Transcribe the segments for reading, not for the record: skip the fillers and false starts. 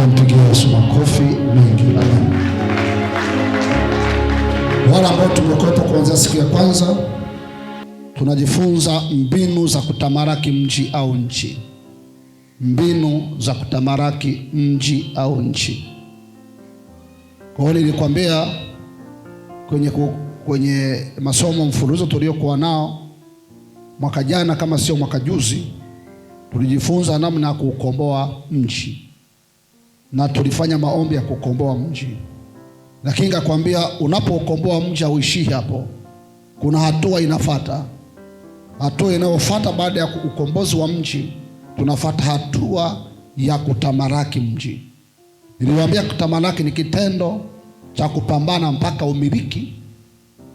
Mpigie Yesu makofi mengi. Wale ambao tumekuwepo kuanzia siku ya kwanza, tunajifunza mbinu za kutamaraki mji au nchi. Mbinu za kutamaraki mji au nchi. Kwa hiyo nilikwambia kwenye masomo mfululizo tuliokuwa nao mwaka jana, kama sio mwaka juzi, tulijifunza namna ya kukomboa mji na tulifanya maombi ya kukomboa mji. Lakini ngakwambia unapokomboa mji hauishii hapo, kuna hatua inafuata. Hatua inayofuata baada ya ukombozi wa mji, tunafuata hatua ya kutamaraki mji. Niliwaambia kutamaraki ni kitendo cha kupambana mpaka umiliki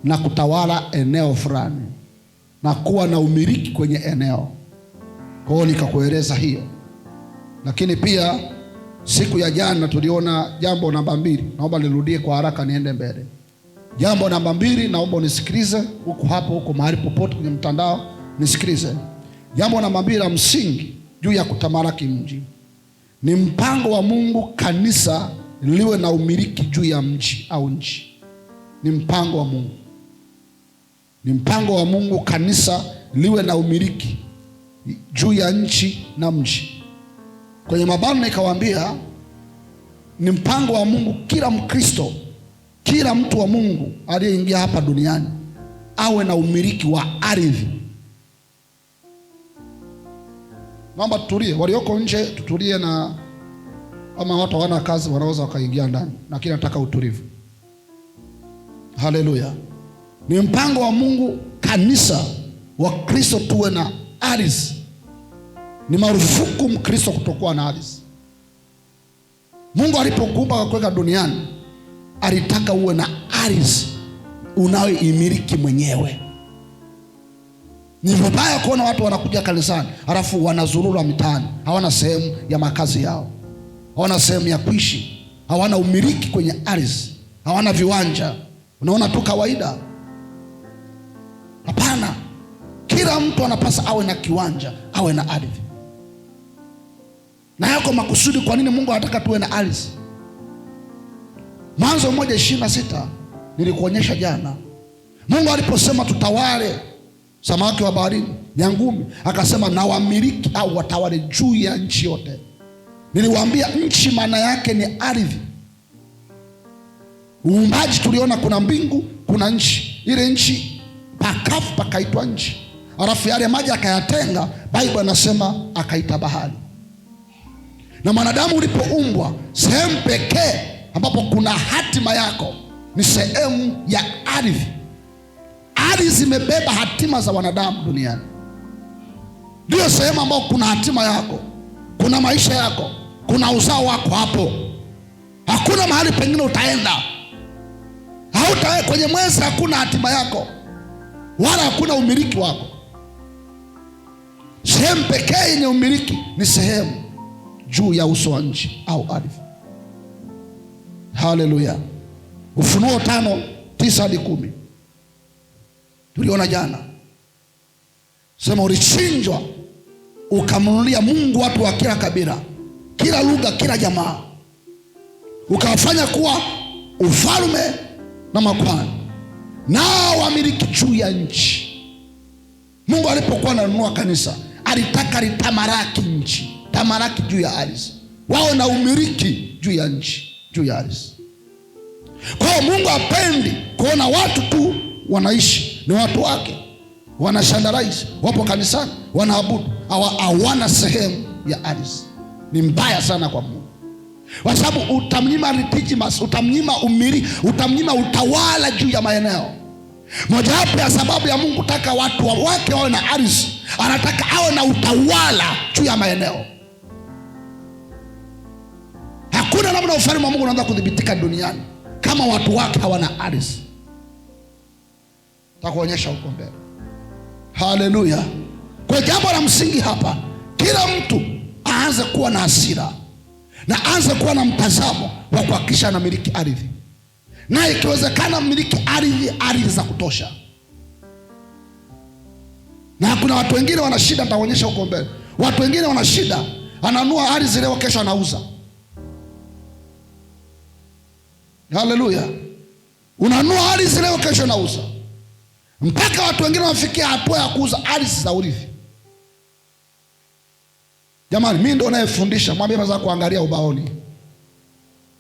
na kutawala eneo fulani na kuwa na umiliki kwenye eneo. Kwa hiyo nikakueleza hiyo. Lakini pia siku ya jana tuliona jambo namba 2. Naomba nirudie kwa haraka niende mbele. Jambo namba 2, naomba unisikilize huko mahali popote kwenye mtandao, nisikilize. Jambo namba 2 la msingi juu ya kutamaraki mji ni mpango wa Mungu kanisa liwe na umiliki juu ya mji au nchi. Ni mpango wa Mungu. Ni mpango wa Mungu kanisa liwe na umiliki juu ya nchi na mji. Kwenye mabano nikawaambia ni mpango wa Mungu kila Mkristo, kila mtu wa Mungu aliyeingia hapa duniani awe na umiliki wa ardhi. Naomba tutulie, walioko nje tutulie, na kama watu hawana kazi wanaweza wakaingia ndani, lakini nataka utulivu. Haleluya. Ni mpango wa Mungu kanisa wa Kristo tuwe na ardhi. Ni marufuku Mkristo kutokuwa na ardhi. Mungu alipokuumba akakuweka duniani, alitaka uwe na ardhi unayoimiliki mwenyewe. Ni vibaya kuona watu wanakuja kanisani halafu wanazurura mitaani, hawana sehemu ya makazi yao, hawana sehemu ya kuishi, hawana umiliki kwenye ardhi, hawana viwanja, unaona tu kawaida. Hapana, kila mtu anapasa awe na kiwanja, awe na ardhi. Na yako makusudi kwa nini Mungu anataka tuwe na ardhi. Mwanzo 1:26 nilikuonyesha jana. Mungu aliposema tutawale samaki wa baharini, nyangumi, akasema na wamiliki au watawale juu ya nchi yote. Niliwaambia nchi maana yake ni ardhi. Uumbaji tuliona kuna mbingu, kuna nchi. Ile nchi pakafu pakaitwa nchi. Alafu yale maji akayatenga, Biblia anasema akaita bahari. Na mwanadamu ulipoumbwa, sehemu pekee ambapo kuna hatima yako ni sehemu ya ardhi. Ardhi zimebeba hatima za wanadamu duniani. Ndio sehemu ambapo kuna hatima yako, kuna maisha yako, kuna uzao wako hapo. Hakuna mahali pengine utaenda. Kwenye mwezi hakuna hatima yako, wala hakuna umiliki wako. Sehemu pekee yenye umiliki ni sehemu juu ya uso wa nchi au ardhi. Haleluya. Ufunuo 5:9-10 tuliona jana. Sema ulichinjwa ukamnunulia Mungu watu wa kila kabila, kila lugha, kila jamaa, ukawafanya kuwa ufalme na makuhani, nao wamiliki juu ya nchi. Mungu alipokuwa ananunua kanisa, alitaka litamaraki nchi, tamaraki juu ya ardhi, wao na umiliki juu ya nchi, juu ya ardhi. Kwa hiyo Mungu hapendi kuona watu tu wanaishi, ni watu wake, wanashandalaizi, wapo kanisani, wanaabudu, hawana sehemu ya ardhi. Ni mbaya sana kwa Mungu. kwa sababu utamnyima legitimacy, utamnyima utawala juu ya maeneo. Mojawapo ya sababu ya Mungu kutaka watu wake wawe na ardhi, anataka awe na utawala juu ya maeneo. Hakuna namna ufalme wa Mungu unaanza kudhibitika duniani kama watu wake hawana ardhi. Takuonyesha huko mbele. Haleluya. Kwa jambo la msingi hapa, kila mtu aanze kuwa na hasira na aanze kuwa na mtazamo wa kuhakikisha anamiliki ardhi, na ikiwezekana miliki ardhi za kutosha. Na kuna watu wengine wana shida, nitaonyesha huko mbele. Watu wengine wana shida, ananua ardhi leo, kesho anauza. Haleluya. Unanua ardhi leo, kesho anauza, mpaka watu wengine wanafikia hatua ya kuuza ardhi za urithi. Jamani, mimi ndo nayefundisha. Mwambie mwenzako kuangalia ubaoni,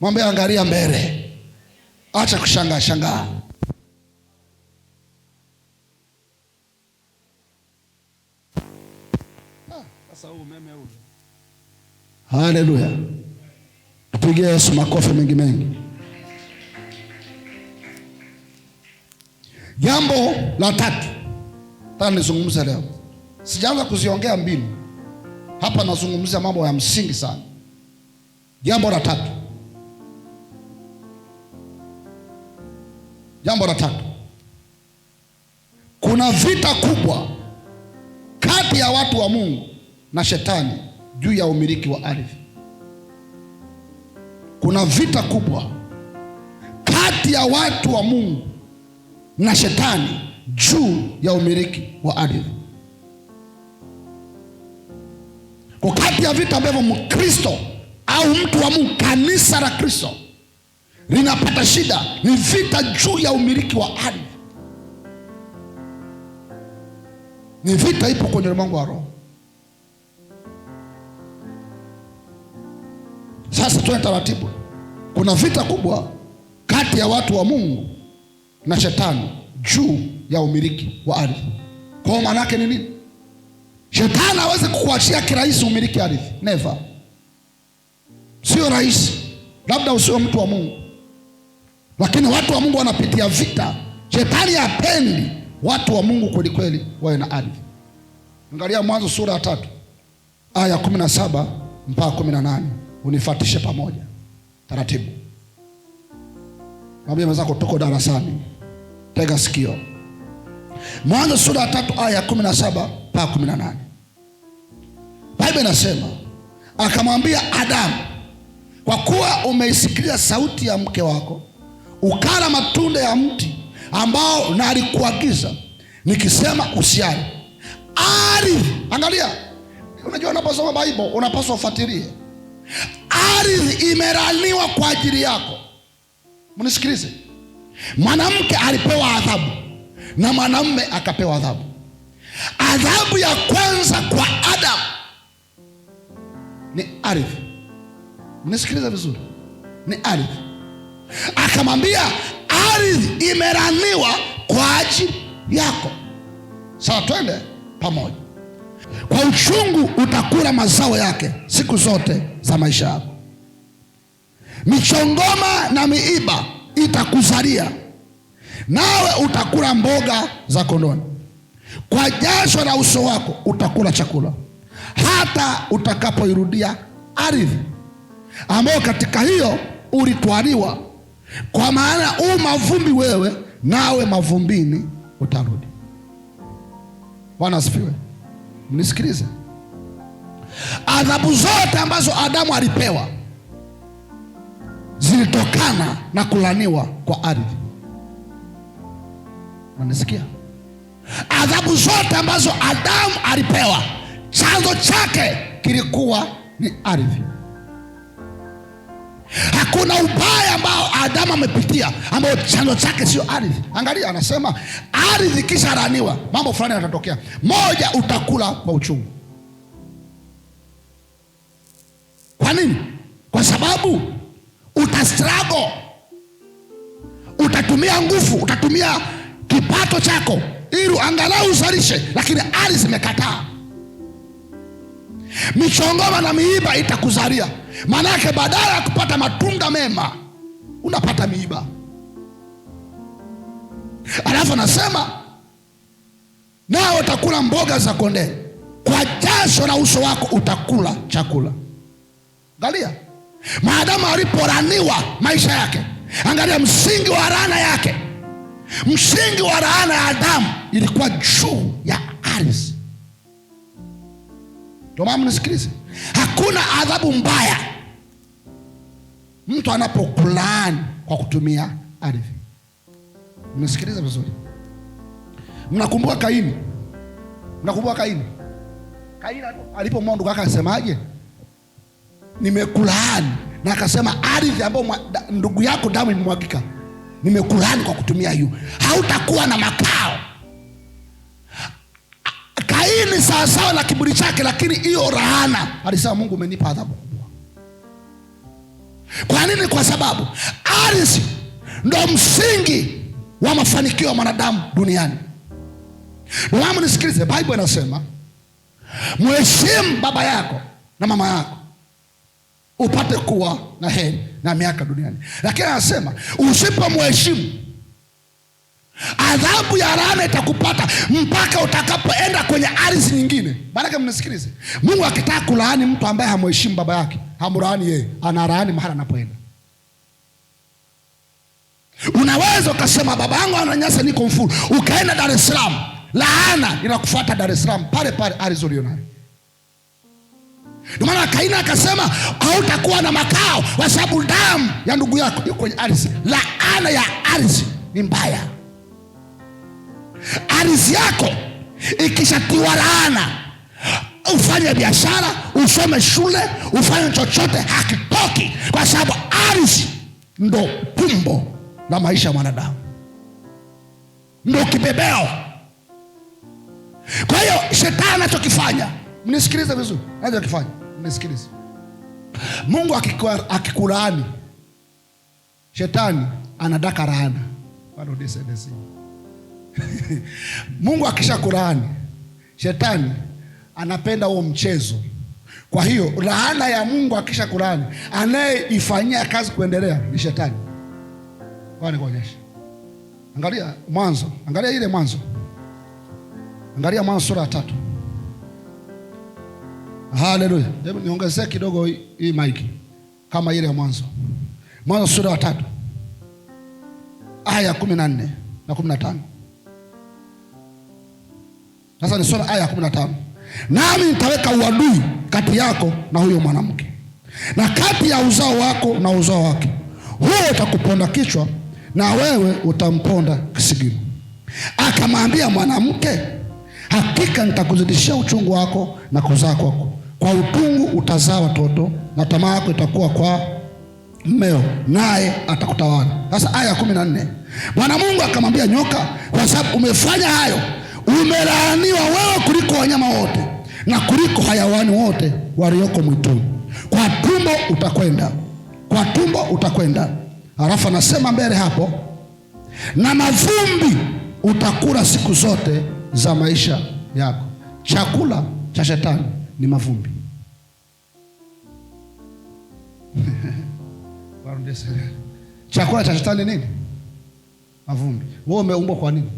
mwambie angalia mbele, acha kushangaa shangaa. Sasa umeme ule. Haleluya. Tupige Yesu makofi mengi mengi. Jambo la tatu nataka nizungumze leo. Sijaanza kuziongea mbinu hapa, nazungumzia mambo ya msingi sana. Jambo la tatu, kuna vita kubwa kati ya watu wa Mungu na shetani juu ya umiliki wa ardhi. Kuna vita kubwa kati ya watu wa Mungu na shetani juu ya umiliki wa ardhi. Kwa kati ya vita ambavyo Mkristo au mtu wa Mungu, kanisa la Kristo linapata shida, ni vita juu ya umiliki wa ardhi. Ni vita ipo kwenye ulimwengu wa roho. Sasa tuwe taratibu. Kuna vita kubwa kati ya watu wa Mungu na shetani juu ya umiliki wa ardhi. Kwa maana yake ni nini? Shetani hawezi kukuachia kirahisi umiliki ardhi. Never. Sio rahisi, labda usiwe mtu wa Mungu, lakini watu wa Mungu wanapitia vita. Shetani hapendi watu wa Mungu kweli kweli wawe na ardhi. Angalia Mwanzo sura ya 3 aya 17 mpaka 18. Unifuatishe pamoja taratibu. Mwambie mwenzako tuko darasani, tega sikio. Mwanzo sura ya 3 aya 17 mpaka 18. Biblia inasema, akamwambia Adamu, kwa kuwa umeisikiliza sauti ya mke wako, ukala matunda ya mti ambao nalikuagiza nikisema usiale. Ardhi, angalia, unajua unaposoma Biblia unapaswa ufuatilie. Ardhi imelaniwa kwa ajili yako. Mnisikilize. Mwanamke alipewa adhabu na mwanamume akapewa adhabu. Adhabu ya kwanza kwa Adamu ni ardhi. Mnisikilize vizuri, ni ardhi. Akamwambia ardhi imelaniwa kwa ajili yako. Sasa twende pamoja. Kwa uchungu utakula mazao yake siku zote za maisha yako. Michongoma na miiba itakuzalia, nawe utakula mboga za kondoni. Kwa jasho la uso wako utakula chakula, hata utakapoirudia ardhi ambayo katika hiyo ulitwaliwa, kwa maana u mavumbi wewe, nawe mavumbini utarudi. Bwana asifiwe. Mnisikilize. Adhabu zote ambazo Adamu alipewa zilitokana na kulaniwa kwa ardhi. Mnasikia? Adhabu zote ambazo Adamu alipewa, chanzo chake kilikuwa ni ardhi. Hakuna ubaya ambao Adamu amepitia ambao chanzo chake sio ardhi. Angalia, anasema ardhi kisha laaniwa, mambo fulani yatatokea. Moja, utakula kwa uchungu. Kwa nini? Kwa sababu utastruggle, utatumia nguvu, utatumia kipato chako ili angalau uzalishe, lakini ardhi zimekataa. Michongoma na miiba itakuzalia. Maana yake badala ya kupata matunda mema unapata miiba. Alafu anasema nao utakula mboga za kondeni, kwa jasho la uso wako utakula chakula. Angalia, maadamu aliporaniwa maisha yake, angalia msingi wa laana yake. Msingi wa laana ya Adamu ilikuwa juu ya ardhi. Ndio maana mnisikilize, hakuna adhabu mbaya mtu anapokulaani kwa kutumia ardhi. Mnisikilize vizuri. Mnakumbuka Kaini? Mnakumbuka Kaini? Kaini alipomwona ndugu yake akasemaje? Nimekulaani. Na akasema ardhi ambayo ndugu yako damu imemwagika, nimekulaani kwa kutumia hiyo, hautakuwa na makao. Kaini sawasawa na kiburi chake, lakini hiyo laana alisema Mungu umenipa adhabu kubwa. Kwa nini? Kwa sababu ardhi ndo msingi wa mafanikio ya mwanadamu duniani. Ndio nisikilize, Biblia inasema mheshimu baba yako na mama yako upate kuwa na heri na miaka duniani. Lakini anasema usipomheshimu, adhabu ya laana itakupata mpaka utakapoenda kwenye ardhi nyingine. Maana mnisikilize, Mungu akitaka kulaani mtu ambaye hamheshimu baba yake, hamlaani yeye, analaani mahali anapoenda. Unaweza ukasema baba yangu ananyanyasa, niko mfuru, ukaenda Dar es Salaam, laana inakufuata Dar es Salaam pale pale ardhi ulionayo. Ndio maana Kaini akasema hautakuwa na makao kwa sababu damu ya ndugu yako iko kwenye ardhi. Laana ya ardhi ni mbaya. Ardhi yako ikishatiwa laana, ufanye biashara, usome shule, ufanye chochote, hakitoki, kwa sababu ardhi ndo tumbo la maisha ya mwanadamu, ndo kibebeo. Kwa hiyo shetani anachokifanya, mnisikilize vizuri, anachokifanya, mnisikilize, Mungu akikulaani, shetani anadaka laana. Mungu akishakulaani, shetani anapenda huo mchezo. Kwa hiyo laana ya Mungu akishakulaani, anayeifanyia kazi kuendelea ni shetani. Kwa nikuonyesha, angalia Mwanzo, angalia ile Mwanzo, angalia Mwanzo sura ya 3. Haleluya. Hebu niongezee kidogo hii maiki kama ile ya Mwanzo. Mwanzo sura ya 3 aya 14 na 15. Sasa nisome aya 15. Nami nitaweka uadui kati yako na huyo mwanamke, na kati ya uzao wako na uzao wake, huo utakuponda kichwa na wewe utamponda kisigino. Akamwambia mwanamke, hakika nitakuzidishia uchungu wako na kuzaa kwako, kwa utungu utazaa watoto, na tamaa yako itakuwa kwa mmeo, naye atakutawala. Sasa aya 14. Bwana Mungu akamwambia nyoka, kwa sababu umefanya hayo, umelaaniwa wewe kuliko wanyama wote na kuliko hayawani wote walioko mwituni. Kwa tumbo utakwenda, kwa tumbo utakwenda. Halafu anasema mbele hapo, na mavumbi utakula siku zote za maisha yako. Chakula cha shetani ni mavumbi. Chakula cha shetani nini? Mavumbi. Wewe umeumbwa kwa nini?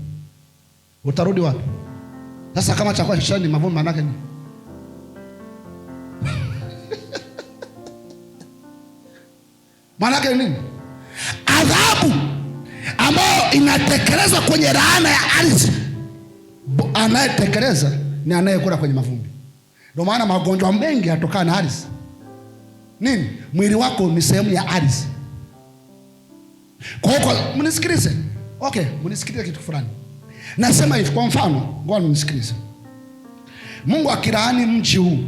Utarudi wapi? Sasa kama chakula cha shetani ni mavumbi, maana yake nini? Maana yake nini? Adhabu ambayo inatekelezwa kwenye laana ya ardhi, anayetekeleza ni anayekula kwenye mavumbi. Ndio maana magonjwa mengi yatokana na ardhi. Nini? Mwili wako ni sehemu ya ardhi. Kwa hiyo mnisikilize. Okay, mnisikilize kitu fulani. Nasema hivi kwa mfano, ngoja mnisikilize. Mungu akilaani mji huu,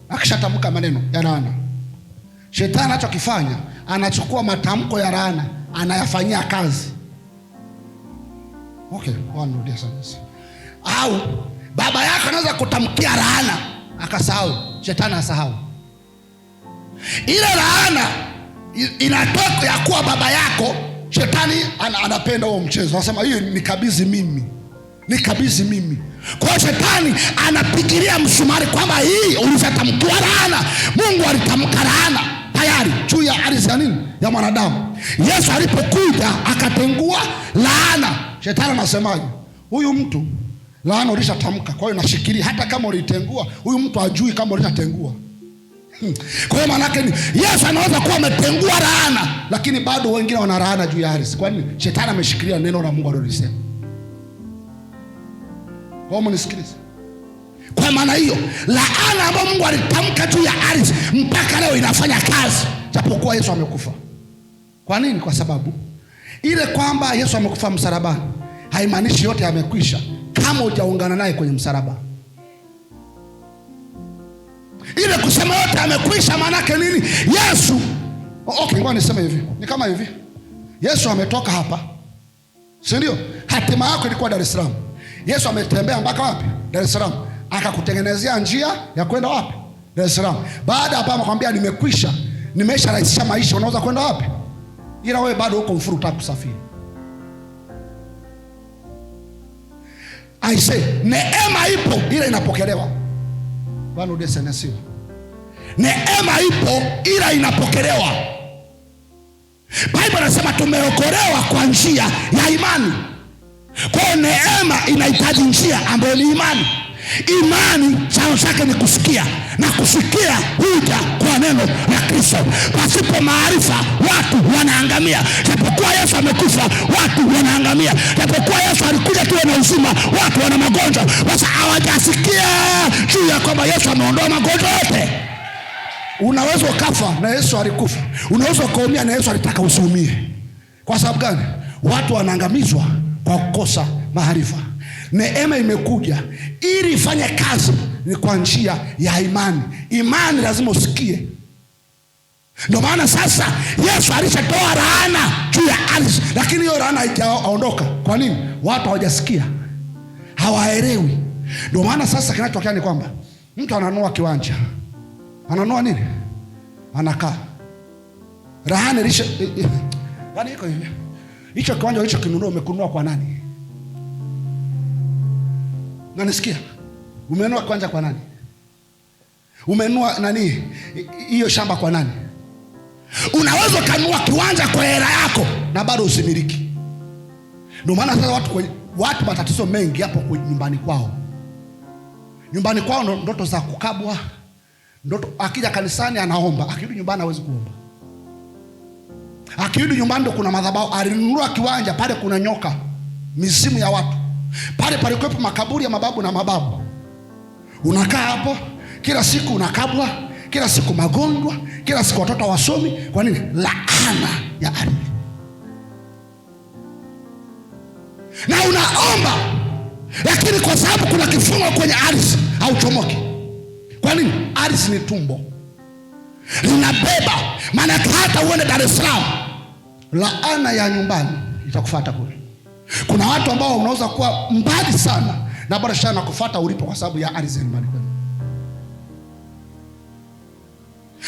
akishatamka maneno ya laana, shetani anachokifanya, anachukua matamko ya laana, anayafanyia kazi. Okay, wanudia sana. Au baba yako anaweza kutamkia laana akasahau, shetani asahau. Ile laana inatoka ya kuwa baba yako, shetani anapenda huo mchezo. Anasema hiyo nikabidhi mimi. nikabidhi mimi. Kwa shetani anapigilia msumari kwamba hii ulishatamkiwa laana. Mungu alitamka laana tayari juu ya ardhi ya nini? Ya mwanadamu. Yesu alipokuja akatengua laana. Shetani anasemaje? Huyu mtu laana ulishatamka, kwa hiyo nashikilia hata kama ulitengua, huyu mtu hajui kama ulishatengua. Kwa hiyo maana yake ni Yesu anaweza kuwa ametengua laana, lakini bado wengine wana laana juu ya ardhi. Kwa nini? Shetani ameshikilia neno la Mungu alilolisema. Kwa hiyo mnisikilize. Kwa maana hiyo laana ambayo Mungu alitamka juu ya ardhi mpaka leo inafanya kazi, japokuwa Yesu amekufa. Kwa nini? Kwa sababu ile kwamba Yesu amekufa msalabani haimaanishi yote yamekwisha kama hujaungana naye kwenye msalaba. Ile kusema yote yamekwisha maana yake nini? Yesu, okay, ngoja niseme hivi. Ni kama hivi. Yesu ametoka hapa, si ndio? Hatima yako ilikuwa Dar es Salaam. Yesu ametembea mpaka wapi? Dar es Salaam. Akakutengenezea njia ya kwenda wapi? Dar es Salaam. Baada hapo amekwambia nimekwisha, nimesha rahisisha maisha, unaweza kwenda wapi? Ila wewe bado uko mfuru, utaka kusafiri. I say, neema ipo ila inapokelewa. Bwana udesenesiwa. Neema ipo ila inapokelewa. Biblia inasema tumeokolewa kwa njia ya imani. Kwa neema inahitaji njia ambayo ni imani. Imani chanzo chake ni kusikia, na kusikia huja kwa neno la Kristo. Pasipo maarifa watu wanaangamia. Japokuwa Yesu amekufa, watu wanaangamia. Japokuwa Yesu alikuja tuwe na uzima, watu wana magonjwa. Sasa hawajasikia juu ya kwamba Yesu ameondoa magonjwa yote. Unaweza ukafa na Yesu alikufa. Unaweza ukaumia na Yesu alitaka usiumie. Kwa sababu gani? Watu wanaangamizwa kwa kukosa maarifa. Neema imekuja ili ifanye kazi ni kwa njia ya imani. Imani lazima usikie. Ndio maana sasa Yesu alishatoa laana juu ya ardhi, lakini hiyo laana haijaondoka. Kwa nini? Watu hawajasikia, hawaelewi. Ndio maana sasa kinachotokea ni kwamba mtu ananunua kiwanja, ananunua nini? Anakaa laana ilisha, yaani iko hivi. Hicho kiwanja hicho kinunua, umekununua kwa nani? Na nisikia, umenunua kiwanja kwa nani? Umenunua nani hiyo shamba kwa nani? Unaweza kanunua kiwanja kwa hela yako na bado usimiliki. Ndio maana sasa watu matatizo mengi hapo kwa nyumbani kwao. Nyumbani kwao ndoto za kukabwa. Ndoto akija kanisani anaomba, akirudi nyumbani hawezi kuomba. Akirudi nyumbani ndo kuna madhabahu. Alinunua kiwanja pale, kuna nyoka, mizimu ya watu. Pale palikuwepo makaburi ya mababu na mababu. Unakaa hapo kila siku unakabwa, kila siku magonjwa, kila siku watoto wasomi. Kwa nini? Laana ya ardhi. Na unaomba, lakini kwa sababu kuna kifungo kwenye ardhi hauchomoki. Kwa nini? Ardhi ni tumbo, linabeba. Maana hata uende Dar es Salaam, laana ya nyumbani itakufuata kule. Kuna watu ambao unaweza kuwa mbali sana na bado shana kufuata ulipo kwa sababu ya ardhi nyumbani kwenu.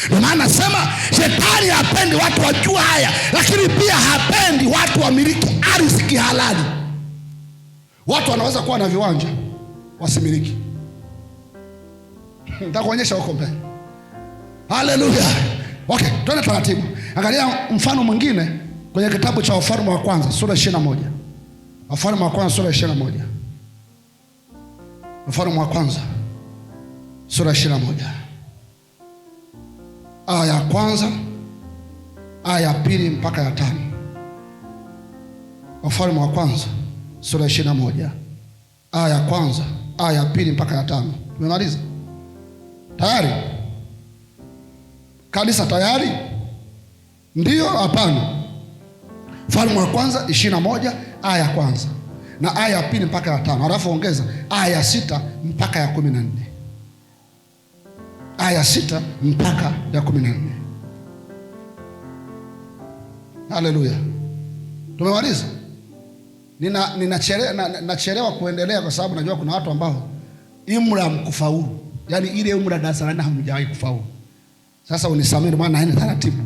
Ndio maana nasema shetani hapendi watu wajua haya, lakini pia hapendi watu wamiliki ardhi kihalali. Watu wanaweza kuwa na viwanja wasimiliki. Nitakuonyesha huko mbele. Haleluya. Okay, twende taratibu. Angalia mfano mwingine kwenye kitabu cha Wafalme wa kwanza sura 21. Wafalme wa kwanza sura 21. Wafalme wa kwanza sura 21. Aya ya kwanza, aya ya pili mpaka ya 5. Wafalme wa kwanza sura 21. Aya ya kwanza, aya ya pili mpaka ya 5. Tumemaliza? Tayari? Kanisa tayari? Ndio? Hapana? Wafalme wa kwanza 21 aya ya kwanza na aya ya pili mpaka ya 5. Halafu ongeza aya ya 6 mpaka ya 14. Aya 6 mpaka ya 14. Haleluya. Tumemaliza? Ninachelewa kuendelea kwa sababu najua kuna watu ambao imra mkufaulu. Yaani ile imra darasa la 4 hamjawahi kufaulu. Sasa unisamehe maana haina taratibu.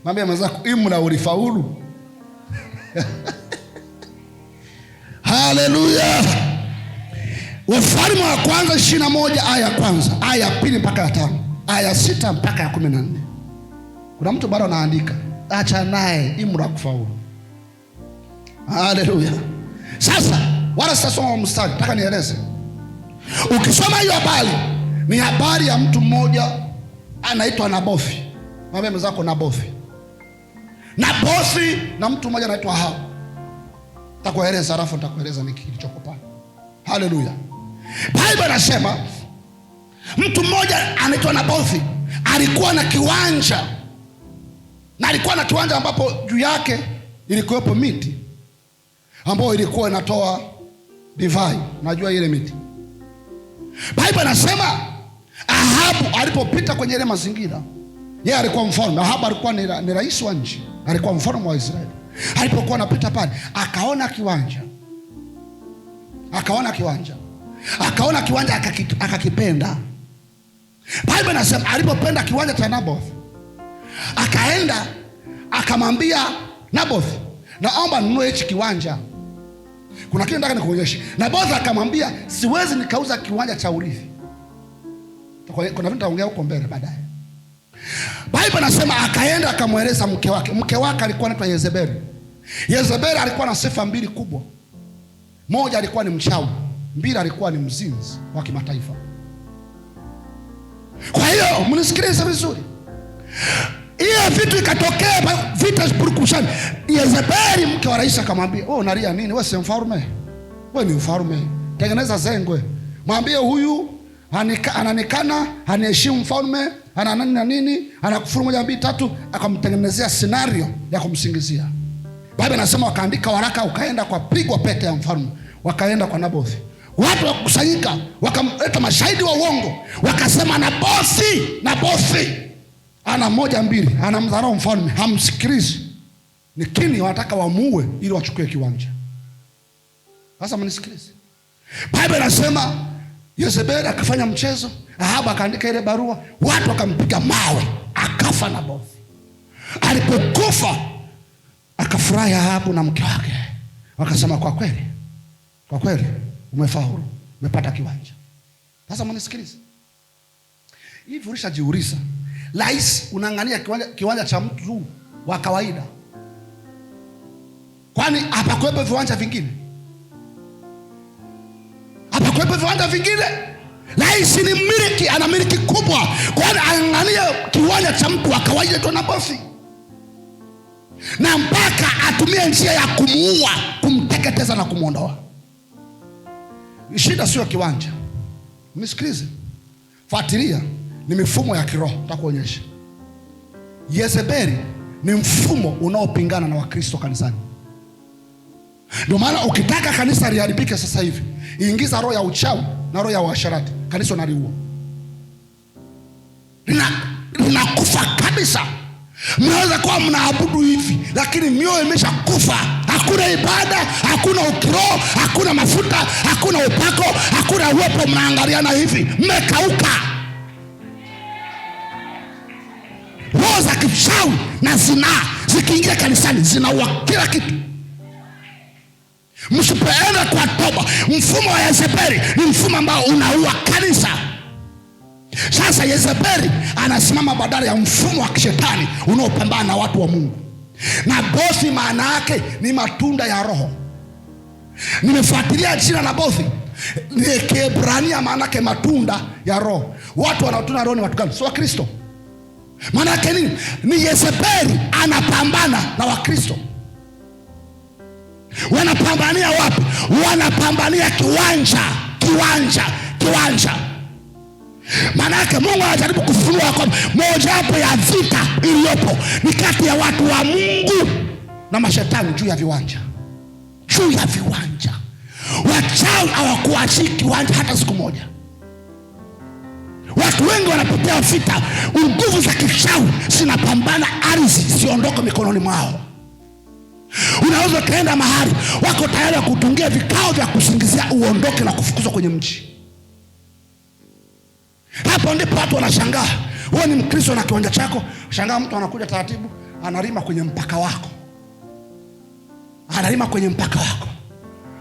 Mwambie mwenzako imra ulifaulu. Haleluya. Wafalme wa kwanza 21 aya ya kwanza, aya ya pili mpaka ya 5, aya ya 6 mpaka ya 14. Kuna mtu bado anaandika, acha naye imra kufaulu. Haleluya. Sasa wala sitasoma mstari, nataka nieleze. Ukisoma hiyo habari, ni habari ya mtu mmoja anaitwa Nabothi. Mwambie mwenzako Nabothi. Nabothi na mtu mmoja anaitwa Ahabu. Nitakueleza alafu nitakueleza nini kilichoko pale. Haleluya. Biblia inasema mtu mmoja anaitwa Nabothi alikuwa na kiwanja, na alikuwa na kiwanja ambapo juu yake ilikuwepo miti ambayo ilikuwa inatoa divai. Najua ile miti. Biblia inasema Ahabu alipopita kwenye ile mazingira, yeye alikuwa mfalme. Ahabu alikuwa ni rais wa nchi, alikuwa mfalme wa Israeli. Alipokuwa anapita pale, akaona kiwanja akakipenda. Biblia inasema alipopenda kiwanja cha Naboth, akaenda akamwambia Naboth, naomba ninunue hichi kiwanja. Kuna kitu nataka nikuonyeshe. Naboth akamwambia, siwezi nikauza kiwanja cha urithi. Kuna vitu nitaongea huko mbele baadaye. Biblia inasema akaenda akamweleza mke wake. Mke wake alikuwa anaitwa Yezebeli. Yezebeli alikuwa na sifa mbili kubwa. Moja, alikuwa ni mchawi. Mbili, alikuwa ni mzinzi wa kimataifa. Kwa hiyo mnisikilize vizuri. Hiyo vitu ikatokea, vita purukushani. Yezebeli mke wa rais akamwambia, wewe unalia nini? Wewe si mfalme? Wewe ni mfalme. Tengeneza zengwe. Mwambie huyu ananikana, anaheshimu mfalme, ana nani na nini, anakufuru 1 2 3. Akamtengenezea scenario ya kumsingizia. Biblia inasema wakaandika waraka, ukaenda kwa pigwa pete ya mfalme, wakaenda kwa Nabothi. Watu wakusanyika, wakamleta mashahidi wa uongo, wakasema Nabothi ana 1 2, anamdharau mfalme, hamsikilizi. Lakini wanataka wamuue ili wachukue kiwanja. Sasa mnisikilize. Biblia inasema Yezebeli akafanya mchezo. Ahabu akaandika ile barua, watu wakampiga mawe, akafa Nabothi. Alipokufa akafurahi Ahabu na mke wake, wakasema kwa kweli umefaulu, umepata kiwanja. Sasa mnisikilize. Hivi ulishajiuliza, rais unaangalia kiwanja cha mtu wa kawaida, kwani hapakuwepo viwanja vingine? Hapakuwepo viwanja vingine? Rais ni mmiliki, ana miliki kubwa, kwani angalia kiwanja cha mtu wa kawaida tu Nabothi, na mpaka atumie njia ya kumuua, kumteketeza na kumuondoa. Shida sio kiwanja. Mnisikilize. Fuatilia, ni mifumo ya kiroho. Nitakuonyesha. Yezebeli ni mfumo unaopingana na Wakristo kanisani. Ndio maana ukitaka kanisa liharibike sasa hivi, ingiza roho ya uchawi na roho ya uasherati, kanisa naliua. Linakufa kabisa. Mnaweza kuwa mnaabudu hivi, lakini mioyo imeshakufa. Hakuna ibada, hakuna ukiroho, hakuna mafuta, hakuna upako, hakuna uwepo. Mnaangaliana hivi, mmekauka. Roho za kichawi na zinaa zikiingia kanisani zinaua kila kitu. Msipoenda kwa toba. Mfumo wa Yezebeli ni mfumo ambao unaua kanisa. Sasa Yezebeli anasimama badala ya mfumo wa kishetani unaopambana na watu wa Mungu. Nabothi maana yake ni matunda ya roho. Nimefuatilia jina Nabothi, ni Kiebrania, maana yake matunda ya roho. Watu wanaotunda roho ni watu gani? Sio Wakristo. Maana yake nini? Ni Yezebeli anapambana na Wakristo. Wanapambania wapi? Wanapambania kiwanja. Maana yake Mungu anajaribu kufunua kwamba moja wapo ya vita iliyopo ni kati ya watu wa Mungu na mashetani juu ya viwanja. Wachawi hawakuachii kiwanja hata siku moja. Watu wengi wanapotea vita, nguvu za kichawi zinapambana ardhi siondoke mikononi mwao. Unaweza kaenda mahali wako tayari kutungia vikao vya kusingizia uondoke na kufukuzwa kwenye mji. Hapo ndipo watu wanashangaa. Wewe ni Mkristo na kiwanja chako, shangaa mtu anakuja taratibu, analima kwenye mpaka wako.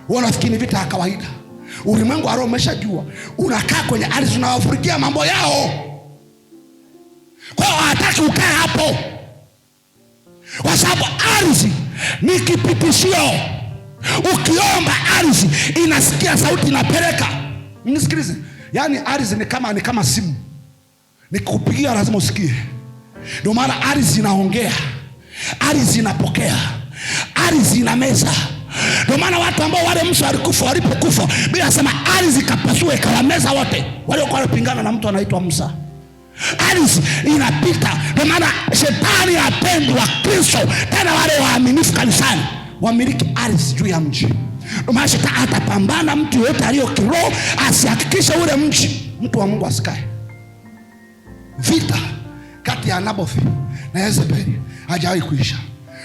Wanafikiri vita ya kawaida. Ulimwengu wa roho umeshajua. Unakaa kwenye ardhi unawafurikia mambo yao. Kwa hiyo hataki ukae hapo, kwa sababu ardhi ni kipitishio. Ukiomba ardhi inasikia sauti, inapeleka. Nisikilize, yaani ardhi ni kama simu. Nikikupigia lazima usikie. Ndio maana ardhi inaongea, ardhi inapokea, ardhi ina meza. Ndio maana watu ambao wale Musa walipokufa, bila sema ardhi kapasua ikawameza wote waliokuwa wanapingana na mtu anaitwa Musa. Ardhi inapita. Ndio maana shetani hapendi wa Kristo, tena wale waaminifu kanisani wamiliki ardhi juu ya mji. Ndio maana shetani atapambana mtu yote aliyo kiroho asihakikishe ule mji mtu wa Mungu asikae. Vita kati ya Nabothi na Yezebeli hajawahi kuisha.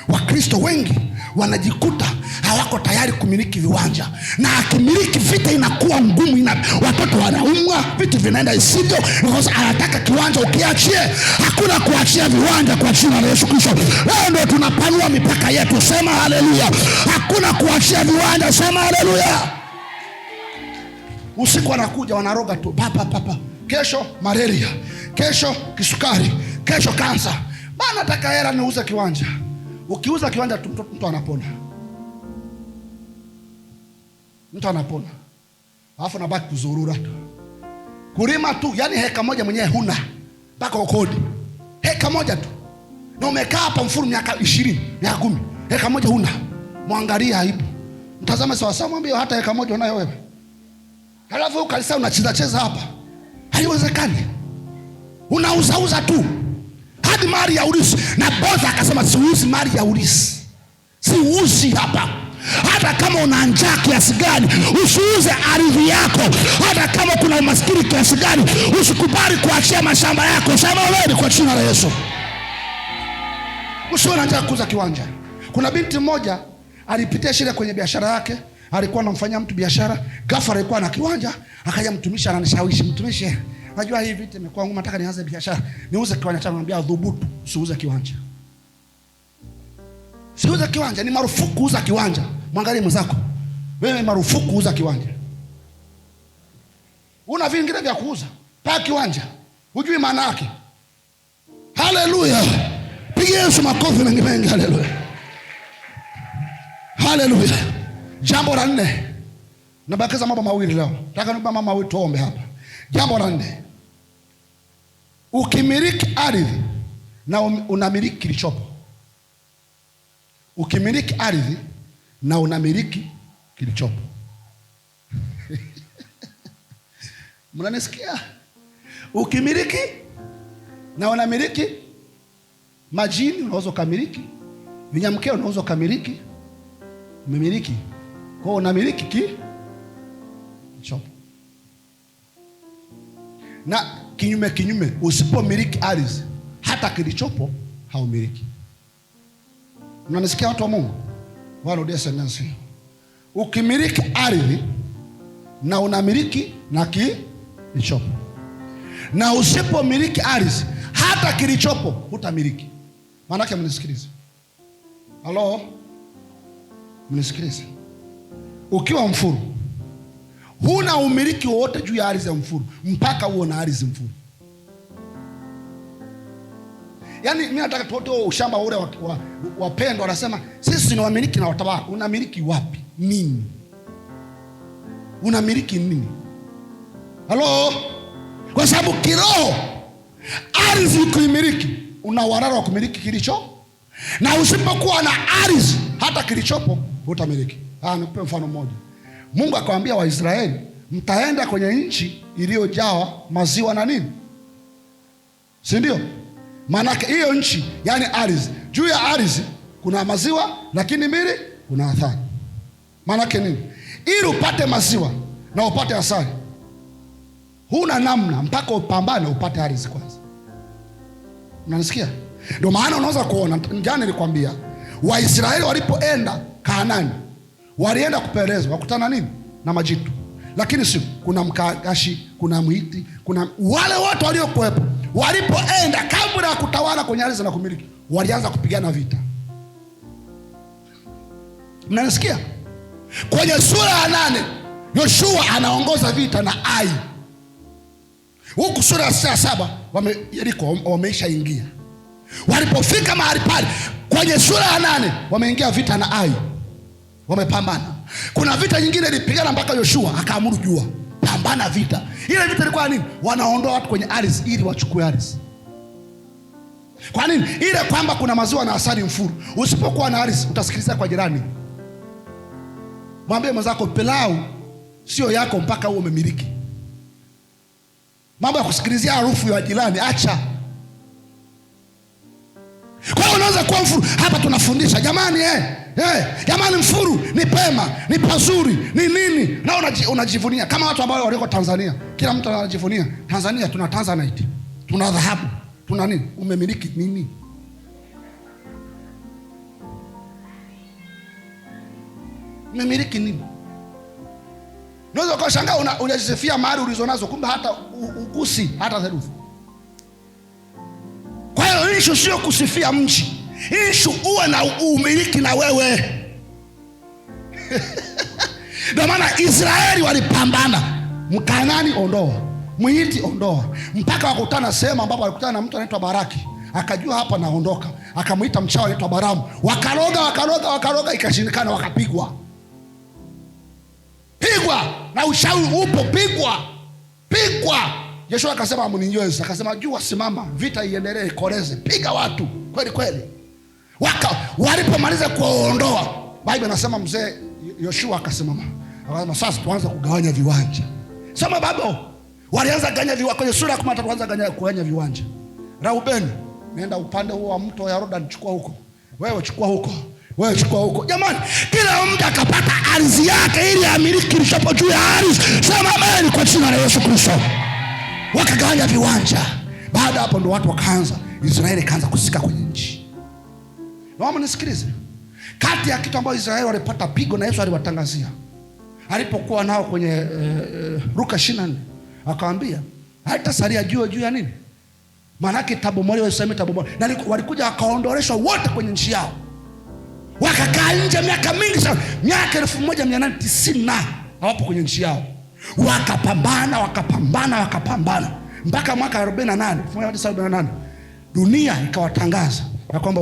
Wakristo wengi wanajikuta hawako tayari kumiliki viwanja, na akimiliki vita inakuwa ngumu, watoto wanaumwa, vitu vinaenda isivyo, because anataka kiwanja ukiachie. Hakuna kuachia viwanja kwa jina la Yesu Kristo. Leo ndio tunapanua mipaka yetu, sema haleluya. Hakuna kuachia viwanja, sema haleluya. Usiku anakuja wanaroga tu, papa. Kesho malaria, kesho kisukari, kesho kansa. Bana nataka hela niuze kiwanja. Ukiuza kiwanja mtu anapona. Mtu anapona. Alafu nabaki kuzurura tu. Kulima tu, yani heka moja mwenyewe huna. Mpaka ukodi. Heka moja tu. Na umekaa hapa Mfuru miaka 20, miaka 10. Heka moja huna. Mwangalia aibu. Mtazame sawa sawa, mwambie hata heka moja unayo wewe. Halafu ukalisa unacheza hapa. Haiwezekani. Unauza tu. Hadi mali ya ulisi. Na boza akasema siuzi mali ya ulisi. Siuzi hapa. Hata kama una njaa kiasi gani, usiuze ardhi yako. Hata kama kuna umaskini kiasi gani, usikubali kuachia mashamba yako. Sema wewe kwa jina la Yesu. Usiwe na njaa kuuza kiwanja. Kuna binti mmoja alipitia shida kwenye biashara yake. Alikuwa anamfanyia mtu biashara, ghafla alikuwa na kiwanja, akaja mtumishi ananishawishi, mtumishi, najua hii vitu imekuwa ngumu, nataka nianze biashara, niuze kiwanja changu. Anambia dhubutu, usiuze kiwanja. Siuze kiwanja, ni marufuku kuuza kiwanja. Mwangalie mwenzako, wewe marufuku kuuza kiwanja. Una vingine vya kuuza, pa kiwanja, hujui maana yake. Haleluya. Pigia Yesu makofi mengi, haleluya. Haleluya. Jambo la 4. Nabakiza mambo mawili leo. Nataka niombe mama wewe tuombe hapa. Jambo la 4. Ukimiliki ardhi na unamiliki kilichopo. Ukimiliki ardhi na unamiliki kilichopo. Mnanisikia? Ukimiliki na unamiliki majini, unaweza kumiliki vinyamkeo, unaweza kumiliki, umemiliki. Kwa hiyo unamiliki kilichopo. Na kinyume, usipomiliki ardhi, hata kilichopo haumiliki. Mnanisikia watu wa Mungu? Warudia sentensi. Ukimiliki ardhi na unamiliki na kilichopo. Na usipomiliki ardhi, hata kilichopo hutamiliki. Maana yake mnisikilize. Halo? Mnisikilize. Ukiwa Mfuru, huna umiliki wowote juu ya ardhi ya Mfuru mpaka uwe na ardhi Mfuru. Yaani mimi nataka tuotoe ushamba ule wapendo wanasema sisi ni wamiliki na watawala. Unamiliki wapi? Nini? Unamiliki nini? Halo? Kwa sababu kiroho ardhi kuimiliki, una warara wa kumiliki kilicho. Na usipokuwa na ardhi, hata kilichopo hutamiliki. Nikupe mfano mmoja. Mungu akawaambia Waisraeli, mtaenda kwenye nchi iliyojawa maziwa na nini? Si ndio? Maana hiyo nchi, yani ardhi, juu ya ardhi kuna maziwa, lakini mbili kuna athari. Maana nini? Ili upate maziwa na upate asali, huna namna mpaka upambane upate ardhi kwanza. Unanisikia? Ndio maana unaweza kuona, jana nilikwambia, Waisraeli walipoenda Kanaani, walienda kupeleleza, wakutana nini? Na majitu. Lakini si kuna mkagashi, kuna mwiti, kuna wale wote waliokuwepo. Walipoenda kabla ya kutawala kwenye ardhi na kumiliki, walianza kupigana vita. Mnanisikia? Kwenye sura ya 8 Yoshua anaongoza vita na Ai. Huku sura ya 7 Yeriko wameisha ingia. Walipofika mahali pale kwenye sura ya 8 wameingia vita na Ai, wamepambana. Kuna vita nyingine ilipigana mpaka Yoshua akaamuru jua, pambana vita. Ile vita ilikuwa nini? Wanaondoa watu kwenye ardhi ili wachukue ardhi. Kwa nini? Ile kwamba kuna maziwa na asali mfuru. Usipokuwa na ardhi utasikiliza kwa jirani. Mwambie mwenzako pilau sio yako mpaka uwe umemiliki. Mambo ya kusikilizia harufu ya jirani acha. Kwa hiyo unaweza kuwa mfuru. Hapa tunafundisha jamani, jamani, mfuru ni pema, ni pazuri, ni nini, na unajivunia kama watu ambao waliko Tanzania. Kila mtu anajivunia Tanzania, tuna Tanzanite, tuna dhahabu, tuna nini. Umemiliki nini? Umemiliki nini? Unaweza ukashangaa unajisifia mali ulizonazo, kumbe hata ugusi hata theluthi. Kwa hiyo issue sio kusifia mji, issue uwe na umiliki na wewe. Ndio maana Israeli walipambana, Mkanani ondoa, Mwiti ondoa, mpaka wakutana sehemu ambapo walikutana na mtu anaitwa Baraki. Akajua hapa naondoka, akamuita mchawi anaitwa Baramu. Wakaroga ikashindikana, wakapigwa. Pigwa na ushauri upo, pigwa. Yoshua akasema mninyoweza, akasema jua simama, vita iendelee, ikoleze, piga watu kweli. Walipomaliza kuondoa, Biblia inasema mzee Yoshua akasimama, akasema sasa tuanze kugawanya viwanja. Soma babo, walianza ganya viwanja kwenye sura ya 13, kuanza kugawanya viwanja. Raubeni, nenda upande huo wa mto Yordani, chukua huko. Wewe chukua huko. Wewe chukua huko. Jamani, kila mtu akapata ardhi yake ili amiliki kilichopo juu ya ardhi. Sema amen kwa jina la Yesu Kristo. Wakagawanya viwanja. Baada hapo ndo watu wakaanza, Israeli kaanza kusika kwenye nchi. Naomba nisikilize. Kati ya kitu ambacho Israeli walipata pigo na Yesu aliwatangazia, alipokuwa nao kwenye Luka 24, akawaambia haitasalia juu ya nini? Maana yake tabu moja waseme tabu moja. Na walikuja wakaondoleshwa wote kwenye nchi yao. Wakakaa nje miaka mingi sana, miaka 1890 na hawapo kwenye nchi yao. Wakapambana mpaka mwaka 48 dunia ikawatangaza ya kwamba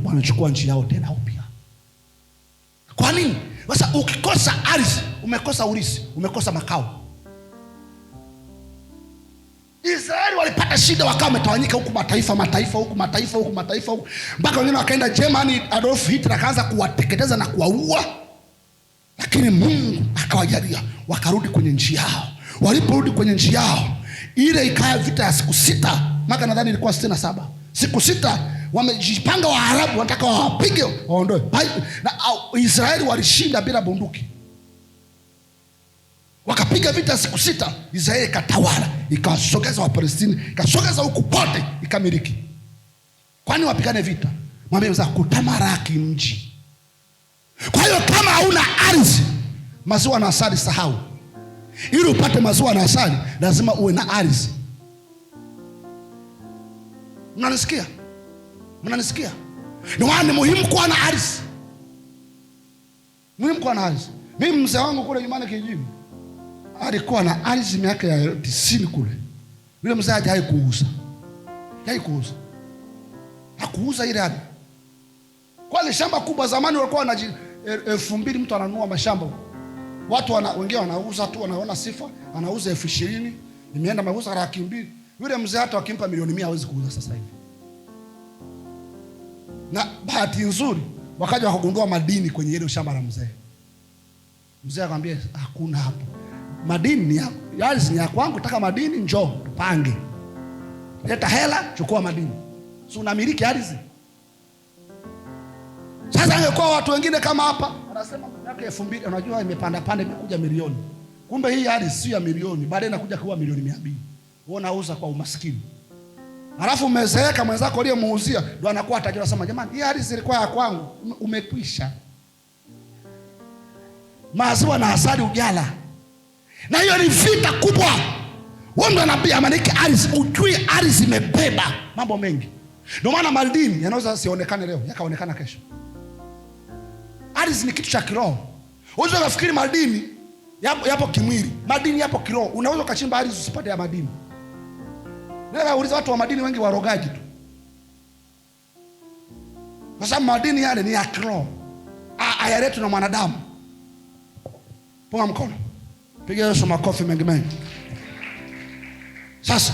wanachukua nchi yao tena upya. Kwa nini? Sasa ukikosa ardhi, umekosa urithi, umekosa makao. Israeli walipata shida, wakawa wametawanyika huku mataifa huku, mpaka wengine wakaenda Germany. Adolf Hitler akaanza kuwateketeza na kuwaua, lakini Mungu akawajalia wakarudi kwenye nchi yao. Waliporudi kwenye nchi yao, ile ikaya vita ya siku 6, maka nadhani ilikuwa 67. Siku 6 wamejipanga, Waarabu wanataka wawapige waondoe. Na Israeli walishinda bila bunduki. Wakapiga vita siku 6, Israeli ikatawala, ikawasogeza Wapalestina, ikasogeza huku pote, ikamiliki. Kwani wapigane vita? Mwambie za kutamaraki mji. Kwa hiyo kama hauna ardhi, maziwa na asali sahau. Ili upate maziwa na asali lazima uwe na ardhi. Mnanisikia? Ndio maana ni muhimu kuwa na ardhi. Mimi mzee wangu kule nyumbani kijijini alikuwa na ardhi miaka ya 90 kule. Yule mzee hajawahi kuuza. Hakuuza ile ardhi. Kwa shamba kubwa zamani walikuwa na 2000 mtu ananunua mashamba. Watu wengine wanauza tu, wanaona sifa, anauza 20,000, nimeenda mauza 200,000. Yule mzee hata wakimpa milioni 100 hawezi kuuza sasa hivi. Na bahati nzuri wakaja wakagundua madini kwenye ile shamba la mzee. Mzee akamwambia hakuna hapo. Madini ni yako. Ardhi ni yako, kwangu nataka madini, njoo tupange. Leta hela, chukua madini. Si unamiliki ardhi? Sasa angekuwa watu wengine kama hapa, wanasema miaka 2000 unajua imepanda imekuja milioni. Kumbe hii ardhi sio ya milioni, baadaye inakuja kuwa milioni 200. Wewe unauza kwa umaskini. Alafu umezeeka, mwenzako aliyemuuzia ndo anakuwa atajua, sema jamani, hii ardhi ilikuwa ya kwangu, umekwisha. Maziwa na asali ujala. Na hiyo ni vita kubwa. Wewe ndo anaambia amaniki ardhi, ujui ardhi imebeba mambo mengi. Ndio maana madini yanaweza sionekane leo, yakaonekana kesho. Ardhi ni kitu cha kiroho. Unaweza kufikiri madini yapo kimwili, madini yapo kiroho. Unaweza ukachimba ardhi usipate ya madini. Nauliza watu wa madini wengi warogaji tu, kwa sababu madini yale ni ya kiroho, hayaletwi na mwanadamu. Punga mkono, piga Yesu makofi mengi mengi. Sasa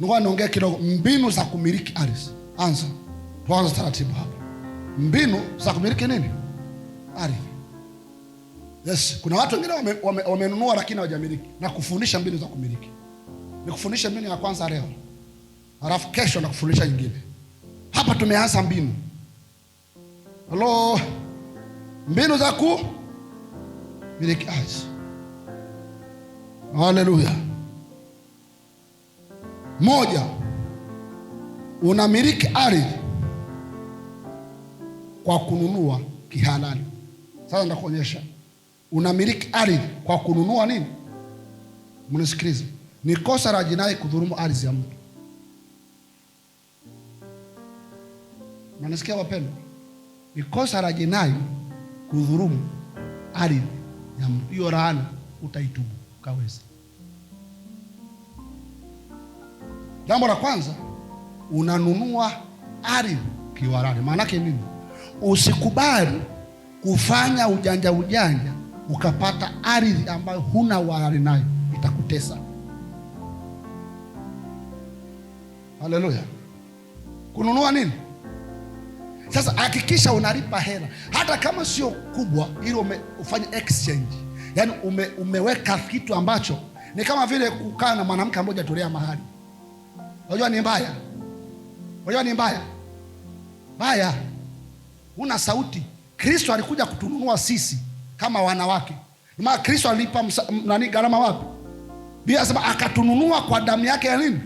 ngoja niongee kidogo mbinu za kumiliki ardhi. Tuanze taratibu hapa. Mbinu za kumiliki nini? Ardhi. Yes, kuna watu wengine wamenunua lakini hawajamiliki, na kufundisha mbinu za kumiliki. Nikufundisha mbinu ya kwanza leo, halafu kesho nakufundisha nyingine. Hapa tumeanza mbinu. Hello. Mbinu za kumiliki ardhi. Haleluya. Moja, unamiliki ardhi kwa kununua kihalali. Sasa nitakuonyesha. Unamiliki ardhi kwa kununua nini? Mnisikilize. Ni kosa la jinai kudhulumu ardhi ya mtu. Mnasikia wapendwa? Ni kosa la jinai kudhulumu ardhi ya mtu. Hiyo laana utaitubu kaweza. Jambo la kwanza, unanunua ardhi kihalali. Maana yake nini? Usikubali kufanya ujanja ukapata ardhi ambayo huna uhalali nayo, itakutesa. Haleluya. Kununua nini? Sasa hakikisha unalipa hela, hata kama sio kubwa, ili ufanye exchange. Yaani umeweka kitu ambacho ni kama vile kukaa na mwanamke mmoja tolea mahali. Unajua ni mbaya. Unajua ni mbaya. Mbaya. Una sauti. Kristo alikuja kutununua sisi kama wanawake. Maana Kristo alipa gharama wapi? Biblia inasema akatununua kwa damu yake ya nini?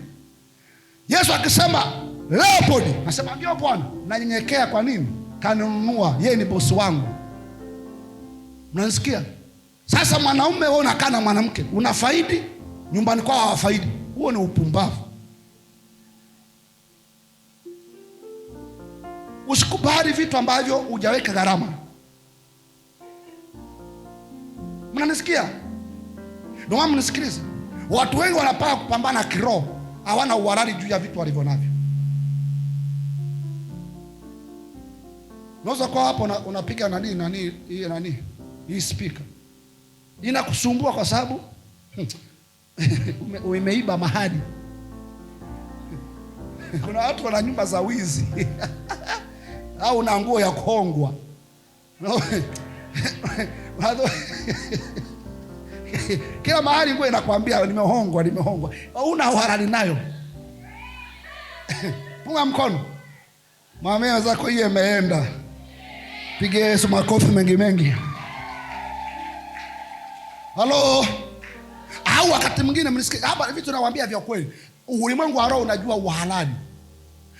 Yesu akisema Leopold, nasema ndio Bwana, nanyenyekea. Kwa nini? Kanunua, yeye ni bosi wangu. Mnanisikia? Sasa mwanaume wewe unakaa na mwanamke, unafaidi, nyumbani kwao hawafaidi. Huo ni upumbavu. Usikubali vitu ambavyo hujaweka gharama. Mnanisikia? Ndio maana mnisikilize. Watu wengi wanapaka kupambana kiroho, hawana uhalali juu ya vitu walivyo navyo. Unaweza kwa hapo unapiga hii speaker. Inakusumbua kwa sababu umeiba mahali. Kuna watu wana nyumba za wizi. Au na nguo ya kuhongwa. Kila mahali nguo inakwambia nimehongwa. Una uhalali nayo. Punga mkono. Mwambie zako hiyo imeenda. Pige Yesu makofi mengi mengi. Halo. Au wakati mwingine mnisikia hapa vitu nawaambia vya kweli. Ulimwengu wa roho unajua uhalali.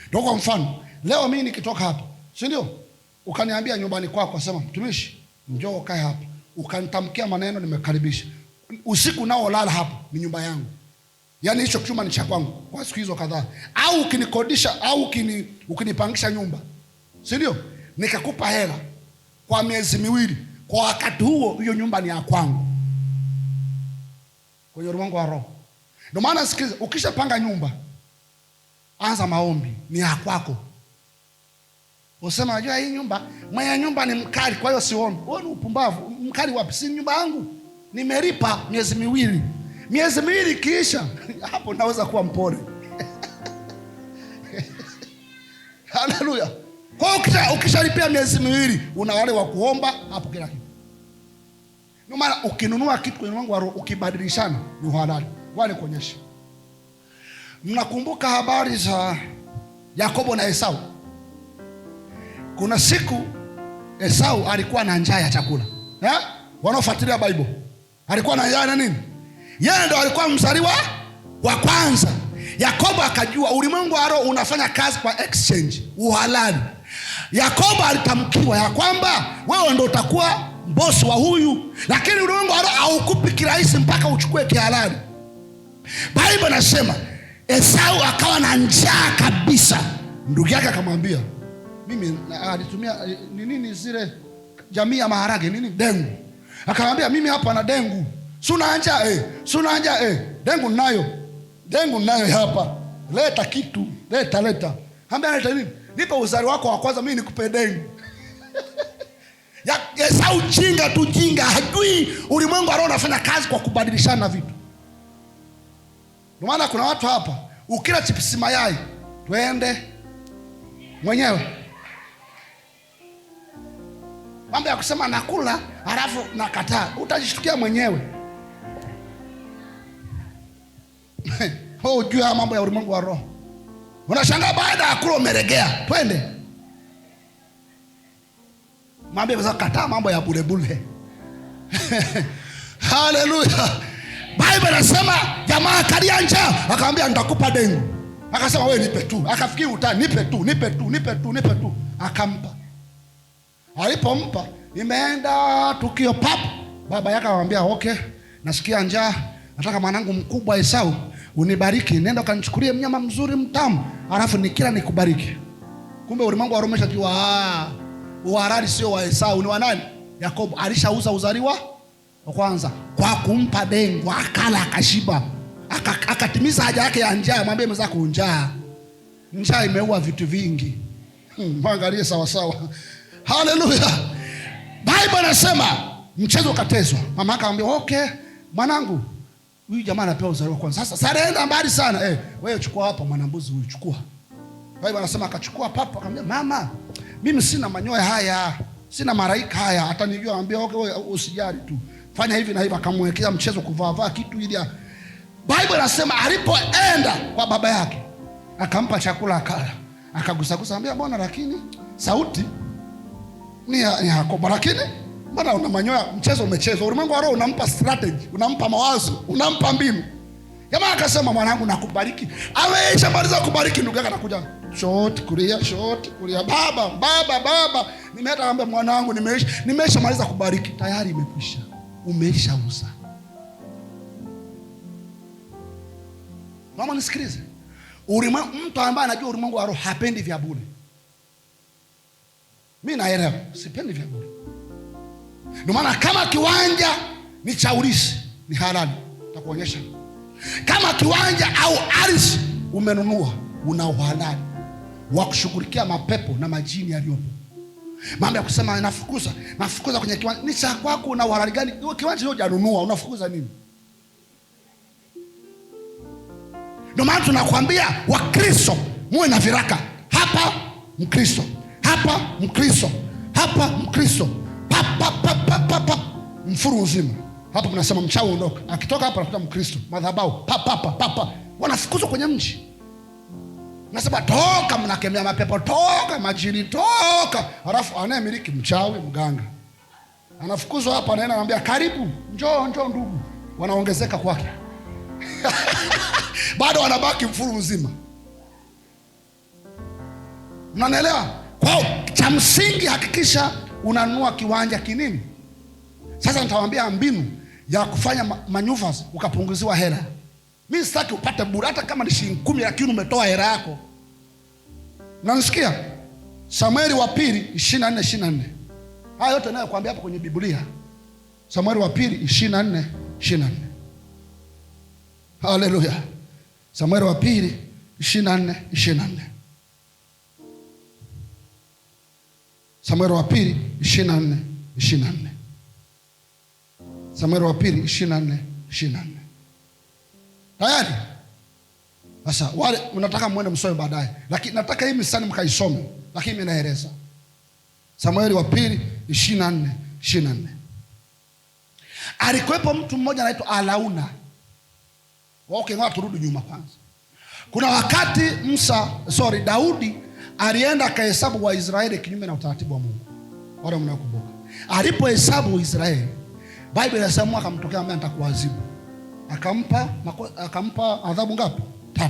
Ndio kwa mfano, leo mimi nikitoka hapa, si ndio? Ukaniambia nyumbani kwako, sema mtumishi, njoo kae hapa. Ukanitamkia maneno, nimekaribisha. Usiku nao lala hapa, ni nyumba yangu. Yaani hicho chumba ni cha kwangu kwa siku hizo kadhaa. Au ukinikodisha au ukinipangisha nyumba, si ndio? Nikakupa hela kwa miezi 2. Kwa wakati huo hiyo nyumba ni ya kwangu. Kwenye ulimwengu wa roho. Ndio maana sikiliza, ukishapanga nyumba, anza maombi, ni ya kwako. Usema unajua hii nyumba, mwenye nyumba ni mkali kwa hiyo siombi. Wewe ni upumbavu. Mkali wapi? Si nyumba yangu. Nimelipa miezi 2. Miezi 2 kiisha, hapo naweza kuwa mpole. Haleluya. Kwa hiyo ukishalipia miezi 2, una wale wa kuomba hapo kila kitu. Ndio maana ukinunua kitu kwenye ulimwengu wa roho, ukibadilishana ni halali. Wale kuonyesha. Mnakumbuka habari za Yakobo na Esau? Kuna siku Esau alikuwa na njaa ya chakula. Wanaofuatilia Bible. Alikuwa na njaa na nini? Yeye ndo alikuwa mzaliwa wa kwanza. Yakobo akajua ulimwengu wa roho unafanya kazi kwa exchange, uhalali. Yakobo alitamkiwa ya kwamba wewe ndo utakuwa bosi wa huyu, lakini ulimwengu wa roho haukupi kirahisi mpaka uchukue kihalali. Bible nasema Esau akawa na njaa kabisa. Ndugu yake akamwambia, mimi alitumia nini zile jamii ya maharage nini dengu. Akamwambia mimi hapa na dengu. Suna njaa dengu ninayo hapa. Leta kitu, leta. Ambia leta nini? Nipa uzari wako wa kwanza mimi nikupe dengu. Esau jinga tu jinga, hajui ulimwengu wa roho unafanya kazi kwa kubadilishana vitu. Ndio maana kuna watu hapa ukila chipsi mayai, twende mwenyewe. Mambo ya kusema nakula halafu nakataa, utajishtukia mwenyewe. Ujue mambo ya ulimwengu wa roho. Unashangaa baada ya kula umeregea, twende. Mambo ya kataa mambo ya bure. Haleluya. Bible inasema jamaa akalia njaa, akamwambia nitakupa dengu. Akasema wewe nipe tu. Akafikiri utani, nipe tu. Akampa. Alipompa imeenda tukio pap. Baba yake akamwambia okay, nasikia njaa, nataka mwanangu mkubwa Esau unibariki, nenda kanichukulie mnyama mzuri mtamu, alafu nikila nikubariki. Kumbe ulimwengu wa roho umeshajua uharari sio wa Esau, ni wa nani? Yakobo. Alishauza uzaliwa wa kwanza kwa kumpa dengu, akala akashiba, akatimiza haja yake ya njaa. Mwambie mzako njaa imeua vitu vingi. Mwangalie sawa. Haleluya. Bible inasema mchezo ukatezwa. Mama akamwambia okay, mwanangu huyu jamaa anapewa uzaliwa kwanza. Sasa anaenda mbali sana. Wewe chukua hapa mwanambuzi huyu, chukua. Bible anasema akachukua papa, akamwambia mama, mimi sina manyoya haya, sina maraika haya, atanijua. Anambia okay, wewe usijali tu, fanya hivi na hivi. Akamwekea mchezo kuvaa kitu ili. Bible inasema alipoenda kwa baba yake akampa chakula akala, akagusa, anambia mbona lakini sauti ni Yakobo, lakini mbona una manyoya? Mchezo umechezwa. Ulimwengu wa roho unampa strategy, unampa mawazo, unampa mbinu. Jamaa akasema mwanangu nakubariki. Ameisha maliza kubariki, ndugu yake anakuja short kulia, baba nimeenda mwanangu nimeisha maliza kubariki. Tayari imekwisha, umeishauza. Mama nisikilize, mtu ambaye anajua ulimwengu wa roho hapendi vya bure. Mimi naelewa, sipendi vya bure. Ndio maana kama kiwanja ni cha urithi, ni halali, nitakuonyesha. Kama kiwanja au ardhi umenunua, una uhalali wa kushughulikia mapepo na majini yaliyopo. Mambo ya kusema nafukuza kwenye kiwanja, ni cha kwako. Una uhalali gani? Kiwanja hiyo hujanunua, unafukuza nini? Ndio maana tunakwambia Wakristo muwe na viraka. Hapa Mkristo, hapa Mkristo, hapa Mkristo, pa mfuru uzima. Hapa mnasema mchawi ondoka, akitoka hapa anakuta Mkristo, madhabahu pa wanafukuzwa kwenye mji. Nasema toka, mnakemea mapepo, toka majini, toka. Halafu anayemiliki mchawi, mganga, anafukuzwa hapa, anaenda anambia karibu, njoo ndugu, wanaongezeka kwake. Bado wanabaki mfuru mzima. Mnanielewa? Kwa cha msingi hakikisha unanunua kiwanja kinini. Sasa nitawaambia mbinu ya kufanya maneuvers ukapunguziwa hela. Mimi sitaki upate bure, hata kama ni shilingi 10 lakini umetoa hela yako. Unanisikia? Samueli wa pili 24:24. Haya yote nayo kuambia hapa kwenye Biblia. Samueli wa pili 24:24. Haleluya. Samueli wa pili 24:24. Samueli wa pili 24:24. Samueli wa pili 24:24. Tayari? Sasa wale unataka muende msome baadaye, lakini nataka hii misani mkaisome, lakini mimi naeleza. Samueli wa pili 24:24. Alikuwepo mtu mmoja anaitwa Arauna. Okay, ngoja turudi nyuma kwanza. Kuna wakati Daudi alienda akahesabu Waisraeli kinyume na utaratibu wa Mungu. Wale mnakumbuka. Alipohesabu Israeli, Bible inasema akamtokea ambaye nitakuadhibu. Akampa adhabu ngapi? 3.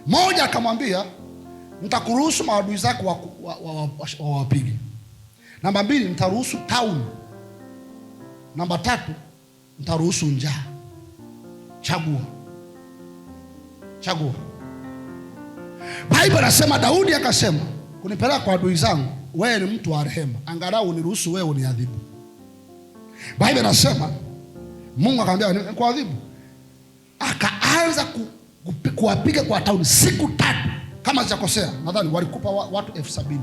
Moja, akamwambia nitakuruhusu maadui zako wawapige. Namba 2, nitaruhusu tauni. Namba 3, nitaruhusu njaa. Chagua. Bible inasema Daudi akasema, kunipeleka kwa adui zangu, wewe ni mtu wa rehema, angalau uniruhusu wewe uniadhibu. Biblia inasema Mungu akamwambia kuadhibu, akaanza kuwapiga kwa tauni siku 3 kama sijakosea, nadhani walikupa watu 70,000.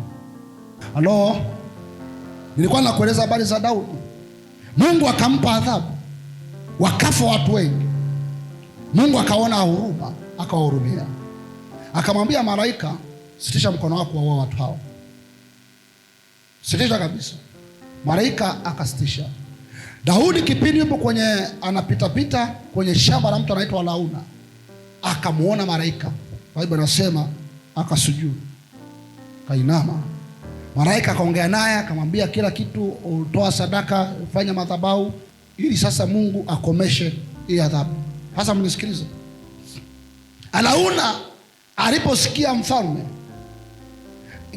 Halo, nilikuwa nakueleza habari za Daudi. Mungu akampa adhabu, wakafa watu wengi. Mungu akaona huruma, akawahurumia, akamwambia malaika, sitisha mkono wako waua watu hao, sitisha kabisa. Malaika akasitisha. Daudi kipindi yupo kwenye anapita kwenye shamba la mtu anaitwa Arauna, akamuona malaika. Biblia inasema akasujudu, kainama. Malaika akaongea naye, akamwambia kila kitu, utoa sadaka, fanya madhabahu, ili sasa Mungu akomeshe hii adhabu. Sasa mnisikilize. Arauna aliposikia mfalme,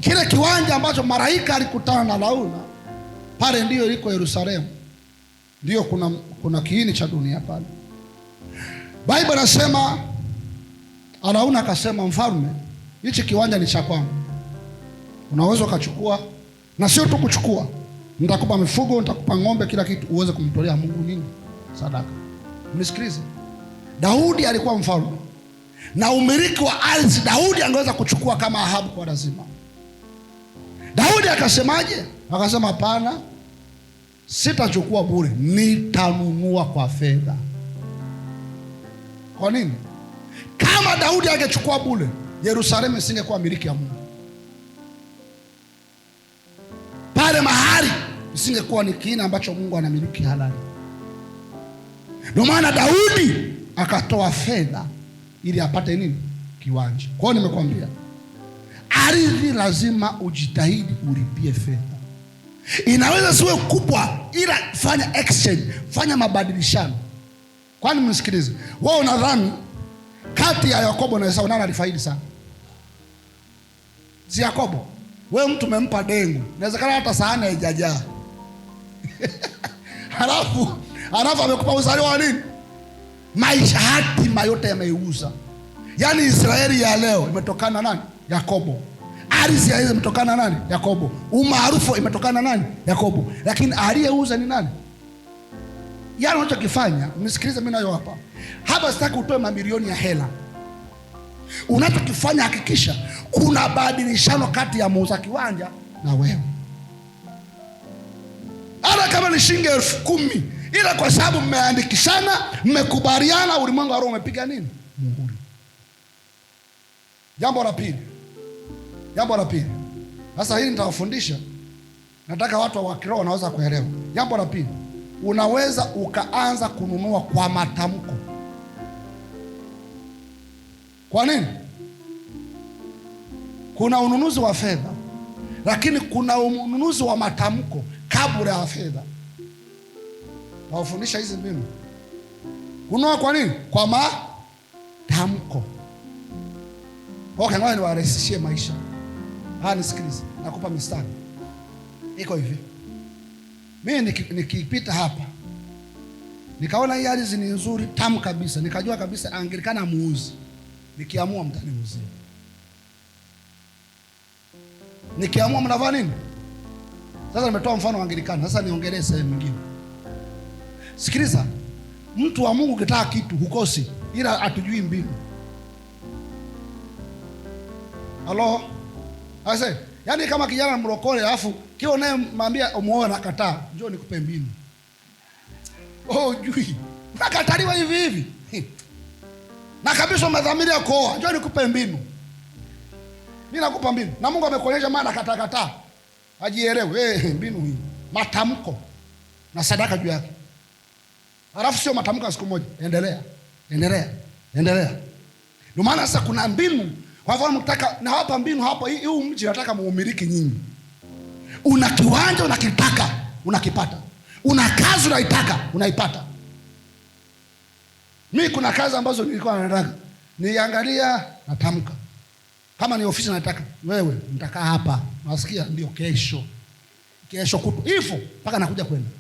kile kiwanja ambacho malaika alikutana na Arauna pale ndio liko Yerusalemu, ndio kuna kiini cha dunia pale. Biblia inasema Arauna akasema, mfalme, hichi kiwanja ni cha kwangu, unaweza ukachukua, na sio tu kuchukua, nitakupa mifugo, nitakupa ng'ombe, kila kitu uweze kumtolea Mungu nini? Sadaka. Mnisikilize. Daudi alikuwa mfalme, na umiliki wa ardhi Daudi angeweza kuchukua kama Ahabu kwa lazima. Daudi akasemaje? Akasema hapana, sitachukua bure, nitanunua kwa fedha. Kwa nini? Kama Daudi angechukua bure, Yerusalemu isingekuwa miliki ya Mungu. Pale mahali isingekuwa ni kiini ambacho Mungu anamiliki halali. Ndio maana Daudi akatoa fedha ili apate nini? Kiwanja. Kwa hiyo nimekwambia, ardhi lazima ujitahidi ulipie fedha. Inaweza siwe kubwa, ila fanya exchange, fanya mabadilishano. Kwani mnisikilize, wewe unadhani kati ya Yakobo na Esau nani alifaidi sana? Si Yakobo. Wewe mtu umempa dengu, inawezekana hata sahani haijajaa. Halafu amekupa uzaliwa wa nini? Maisha, hatima yote yameiuza. Yaani Israeli ya leo imetokana nani? Yakobo. Ardhi ya imetokana nani? Yakobo. Umaarufu imetokana nani? Yakobo. Lakini aliyeuza ni nani? Yaani unachokifanya, mnisikilize mimi nayo hapa. Hapa sitaki utoe mamilioni ya hela. Unachokifanya, hakikisha kuna badilishano kati ya muuza kiwanja na wewe. Hata kama ni shilingi 10,000, ila kwa sababu mmeandikishana, mmekubaliana, ulimwengu wa roho umepiga nini? Muhuri. Jambo la pili. Sasa hili nitawafundisha. Nataka watu wa kiroho wanaweza kuelewa. Jambo la pili, unaweza ukaanza kununua kwa matamko. Kwa nini? Kuna ununuzi wa fedha, lakini kuna ununuzi wa matamko kabla ya fedha. Nawafundisha hizi mbinu. Kununua kwa nini? Kwa matamko. Okay, ngoja niwarahisishie maisha. Nisikilize, nakupa mistari. Iko hivi. Mimi nikipita hapa, nikaona hii ardhi ni nzuri, tamu kabisa, nikajua kabisa Anglikana muuzi. Nikiamua mtaniuzia. Nikiamua mnafanya nini? Sasa nimetoa mfano wa Anglikana, sasa niongelee sehemu nyingine. Sikiliza, mtu wa Mungu ukitaka kitu hukosi, ila hatujui mbinu. Halo? Ase, yaani kama kijana mlokole alafu kile unayemwambia umuoe na kataa, njoo nikupe mbinu. Jui. Nakataliwa hivi. Na kabisa umedhamiria kuoa, njoo nikupe mbinu. Mimi nakupa mbinu. Na Mungu amekuonyesha maana kataa. Ajielewe, mbinu hii. Matamko na sadaka juu yake. Alafu sio matamko ya siku moja. Endelea. Ndio maana sasa kuna mbinu. Kwa hivyo mtaka na hapa mbinu hapa, huu mji nataka muumiliki nyinyi. Una kiwanja unakitaka, unakipata. Una kazi unaitaka, unaipata. Mimi kuna kazi ambazo nilikuwa nataka, niangalia, natamka. Kama ni ofisi nataka, wewe nitakaa hapa. Nasikia ndio kesho kutu. Hivyo mpaka nakuja kwenda.